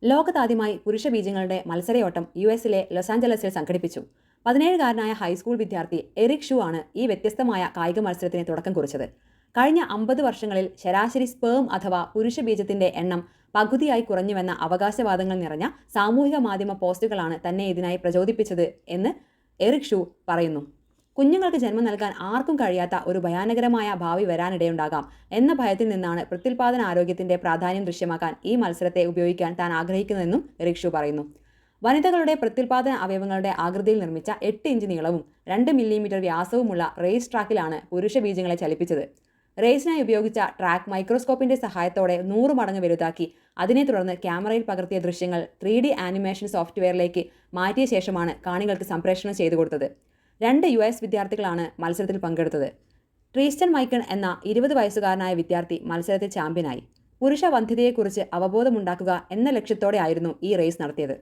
ലോകത്താദ്യമായി പുരുഷ ബീജങ്ങളുടെ മത്സരയോട്ടം യുഎസിലെ ലോസ് ആഞ്ചലസിൽ സംഘടിപ്പിച്ചു. 17-കാരനായ ഹൈസ്കൂൾ വിദ്യാർത്ഥി എറിക് ഷൂ ആണ് ഈ വ്യത്യസ്തമായ കായിക മത്സരത്തിന് തുടക്കം കുറിച്ചത്. കഴിഞ്ഞ 50 വർഷങ്ങളിൽ ശരാശരി സ്പേം അഥവാ പുരുഷ ബീജത്തിന്റെ എണ്ണം പകുതിയായി കുറഞ്ഞുവെന്ന അവകാശവാദങ്ങൾ നിറഞ്ഞ സാമൂഹിക മാധ്യമ പോസ്റ്റുകളാണ് തന്നെ ഇതിനായി പ്രചോദിപ്പിച്ചത് എന്ന് എറിക് ഷൂ പറയുന്നു. കുഞ്ഞുങ്ങൾക്ക് ജന്മം നൽകാൻ ആർക്കും കഴിയാത്ത ഒരു ഭയാനകരമായ ഭാവി വരാനിടയുണ്ടാകാം എന്ന ഭയത്തിൽ നിന്നാണ് പ്രത്യുൽപാദന ആരോഗ്യത്തിന്റെ പ്രാധാന്യം ദൃശ്യമാക്കാൻ ഈ മത്സരത്തെ ഉപയോഗിക്കാൻ താൻ ആഗ്രഹിക്കുന്നതെന്നും എറിക് ഷൂ പറയുന്നു. വനിതകളുടെ പ്രത്യുൽപാദന അവയവങ്ങളുടെ ആകൃതിയിൽ നിർമ്മിച്ച 8 ഇഞ്ച് നീളവും 2 മില്ലിമീറ്റർ വ്യാസവുമുള്ള റേസ് ട്രാക്കിലാണ് പുരുഷ ബീജങ്ങളെ ചലിപ്പിച്ചത്. റേസിനായി ഉപയോഗിച്ച ട്രാക്ക് മൈക്രോസ്കോപ്പിന്റെ സഹായത്തോടെ 100 മടങ്ങ് വലുതാക്കി അതിനെ തുടർന്ന് ക്യാമറയിൽ പകർത്തിയ ദൃശ്യങ്ങൾ 3D ആനിമേഷൻ സോഫ്റ്റ്വെയറിലേക്ക് മാറ്റിയ ശേഷമാണ് കാണികൾക്ക് സംപ്രേഷണം ചെയ്തു കൊടുത്തത്. 2 US വിദ്യാർത്ഥികളാണ് മത്സരത്തിൽ പങ്കെടുത്തത്. ട്രീസ്റ്റൻ മൈക്കൺ എന്ന 20 വയസ്സുകാരനായ വിദ്യാർത്ഥി മത്സരത്തിൽ ചാമ്പ്യനായി. പുരുഷ വന്ധ്യതയെക്കുറിച്ച് അവബോധമുണ്ടാക്കുക എന്ന ലക്ഷ്യത്തോടെയായിരുന്നു ഈ റേസ് നടത്തിയത്.